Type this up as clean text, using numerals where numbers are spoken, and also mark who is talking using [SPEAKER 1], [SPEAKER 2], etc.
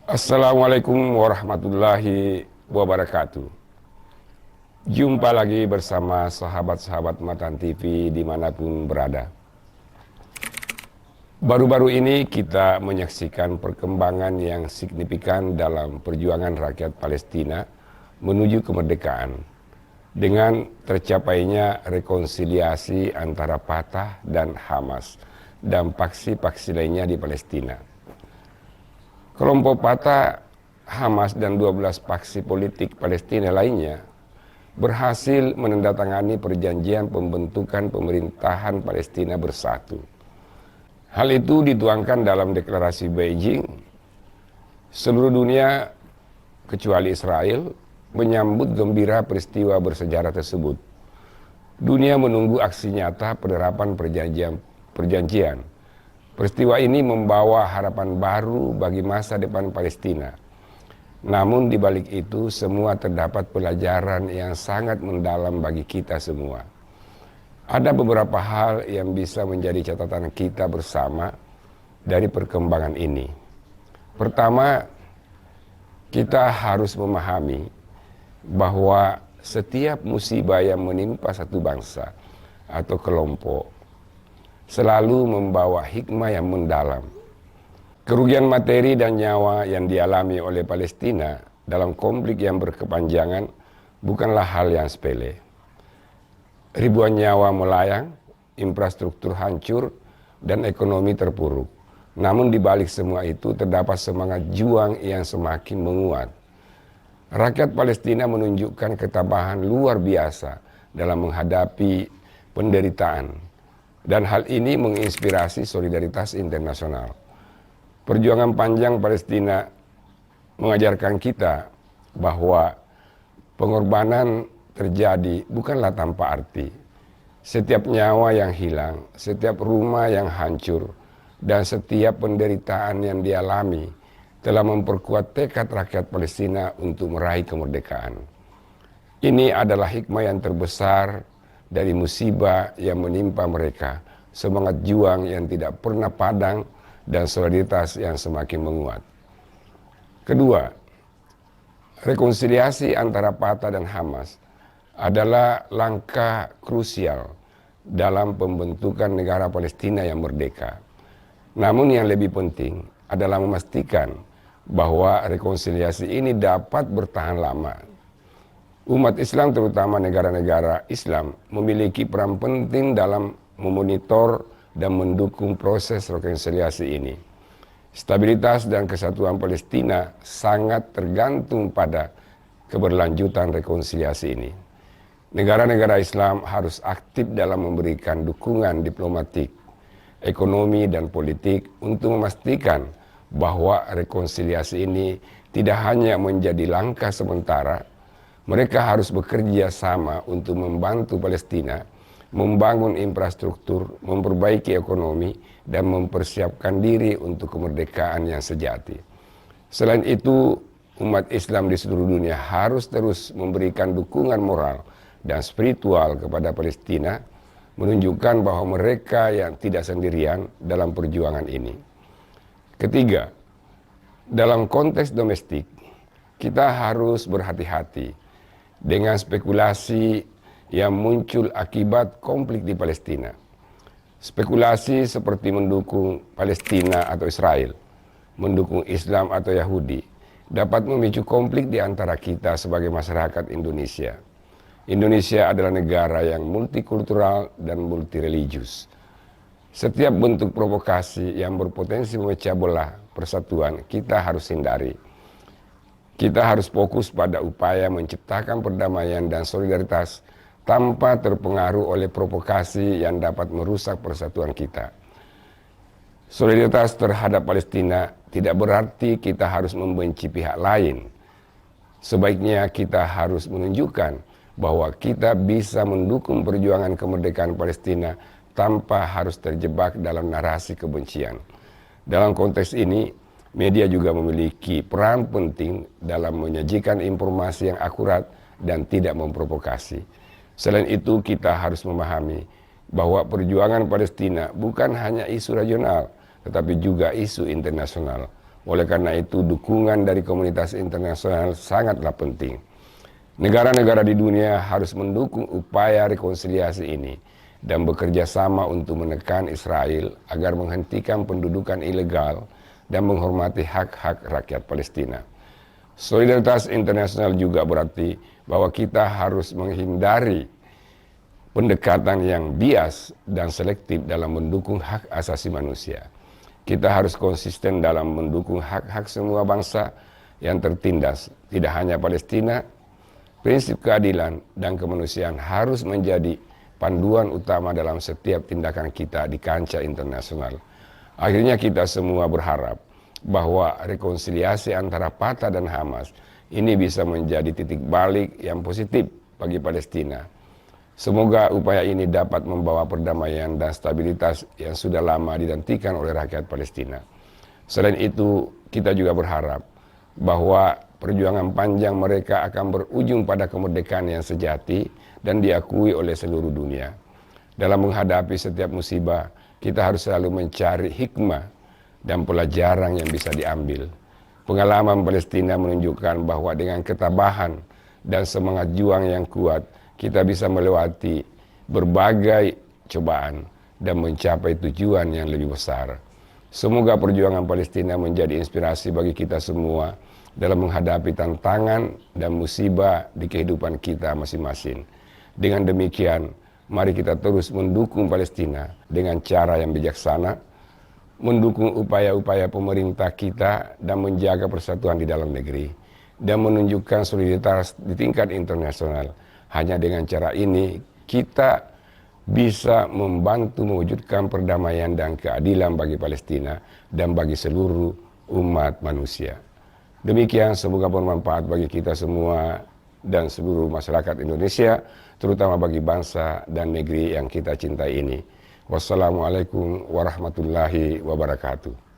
[SPEAKER 1] Assalamualaikum warahmatullahi wabarakatuh. Jumpa lagi bersama sahabat-sahabat Matan TV dimanapun berada. Baru-baru ini kita menyaksikan perkembangan yang signifikan dalam perjuangan rakyat Palestina menuju kemerdekaan dengan tercapainya rekonsiliasi antara Fatah dan Hamas dan paksi-paksi lainnya di Palestina. Kelompok Fatah, Hamas, dan 12 paksi politik Palestina lainnya berhasil menandatangani perjanjian pembentukan pemerintahan Palestina bersatu. Hal itu dituangkan dalam deklarasi Beijing. Seluruh dunia, kecuali Israel, menyambut gembira peristiwa bersejarah tersebut. Dunia menunggu aksi nyata penerapan perjanjian. Peristiwa ini membawa harapan baru bagi masa depan Palestina. Namun di balik itu semua terdapat pelajaran yang sangat mendalam bagi kita semua. Ada beberapa hal yang bisa menjadi catatan kita bersama dari perkembangan ini. Pertama, kita harus memahami bahwa setiap musibah yang menimpa satu bangsa atau kelompok selalu membawa hikmah yang mendalam. Kerugian materi dan nyawa yang dialami oleh Palestina dalam konflik yang berkepanjangan bukanlah hal yang sepele. Ribuan nyawa melayang, infrastruktur hancur, dan ekonomi terpuruk. Namun di balik semua itu terdapat semangat juang yang semakin menguat. Rakyat Palestina menunjukkan ketabahan luar biasa dalam menghadapi penderitaan. Dan hal ini menginspirasi solidaritas internasional. Perjuangan panjang Palestina mengajarkan kita bahwa pengorbanan terjadi bukanlah tanpa arti. Setiap nyawa yang hilang, setiap rumah yang hancur, dan setiap penderitaan yang dialami telah memperkuat tekad rakyat Palestina untuk meraih kemerdekaan. Ini adalah hikmah yang terbesar dari musibah yang menimpa mereka, semangat juang yang tidak pernah padam, dan solidaritas yang semakin menguat. Kedua, rekonsiliasi antara Fatah dan Hamas adalah langkah krusial dalam pembentukan negara Palestina yang merdeka. Namun yang lebih penting adalah memastikan bahwa rekonsiliasi ini dapat bertahan lama. Umat Islam, terutama negara-negara Islam, memiliki peran penting dalam memonitor dan mendukung proses rekonsiliasi ini. Stabilitas dan kesatuan Palestina sangat tergantung pada keberlanjutan rekonsiliasi ini. Negara-negara Islam harus aktif dalam memberikan dukungan diplomatik, ekonomi, dan politik untuk memastikan bahwa rekonsiliasi ini tidak hanya menjadi langkah sementara. Mereka harus bekerja sama untuk membantu Palestina membangun infrastruktur, memperbaiki ekonomi, dan mempersiapkan diri untuk kemerdekaan yang sejati. Selain itu, umat Islam di seluruh dunia harus terus memberikan dukungan moral dan spiritual kepada Palestina, menunjukkan bahwa mereka yang tidak sendirian dalam perjuangan ini. Ketiga, dalam konteks domestik, kita harus berhati-hati dengan spekulasi yang muncul akibat konflik di Palestina. Spekulasi seperti mendukung Palestina atau Israel, mendukung Islam atau Yahudi, dapat memicu konflik di antara kita sebagai masyarakat Indonesia. Indonesia adalah negara yang multikultural dan multireligius. Setiap bentuk provokasi yang berpotensi memecah belah persatuan kita harus hindari. Kita harus fokus pada upaya menciptakan perdamaian dan solidaritas tanpa terpengaruh oleh provokasi yang dapat merusak persatuan kita. Solidaritas terhadap Palestina tidak berarti kita harus membenci pihak lain. Sebaiknya kita harus menunjukkan bahwa kita bisa mendukung perjuangan kemerdekaan Palestina tanpa harus terjebak dalam narasi kebencian. Dalam konteks ini, media juga memiliki peran penting dalam menyajikan informasi yang akurat dan tidak memprovokasi. Selain itu, kita harus memahami bahwa perjuangan Palestina bukan hanya isu regional, tetapi juga isu internasional. Oleh karena itu, dukungan dari komunitas internasional sangatlah penting. Negara-negara di dunia harus mendukung upaya rekonsiliasi ini dan bekerja sama untuk menekan Israel agar menghentikan pendudukan ilegal dan menghormati hak-hak rakyat Palestina. Solidaritas internasional juga berarti bahwa kita harus menghindari pendekatan yang bias dan selektif dalam mendukung hak asasi manusia. Kita harus konsisten dalam mendukung hak-hak semua bangsa yang tertindas, tidak hanya Palestina. Prinsip keadilan dan kemanusiaan harus menjadi panduan utama dalam setiap tindakan kita di kancah internasional. Akhirnya kita semua berharap bahwa rekonsiliasi antara Fatah dan Hamas ini bisa menjadi titik balik yang positif bagi Palestina. Semoga upaya ini dapat membawa perdamaian dan stabilitas yang sudah lama dinantikan oleh rakyat Palestina. Selain itu, kita juga berharap bahwa perjuangan panjang mereka akan berujung pada kemerdekaan yang sejati dan diakui oleh seluruh dunia. Dalam menghadapi setiap musibah, kita harus selalu mencari hikmah dan pelajaran yang bisa diambil. Pengalaman Palestina menunjukkan bahwa dengan ketabahan dan semangat juang yang kuat, kita bisa melewati berbagai cobaan dan mencapai tujuan yang lebih besar. Semoga perjuangan Palestina menjadi inspirasi bagi kita semua dalam menghadapi tantangan dan musibah di kehidupan kita masing-masing. Dengan demikian, mari kita terus mendukung Palestina dengan cara yang bijaksana, mendukung upaya-upaya pemerintah kita dan menjaga persatuan di dalam negeri, dan menunjukkan solidaritas di tingkat internasional. Hanya dengan cara ini, kita bisa membantu mewujudkan perdamaian dan keadilan bagi Palestina dan bagi seluruh umat manusia. Demikian, semoga bermanfaat bagi kita semua dan seluruh masyarakat Indonesia, terutama bagi bangsa dan negeri yang kita cintai ini. Wassalamualaikum warahmatullahi wabarakatuh.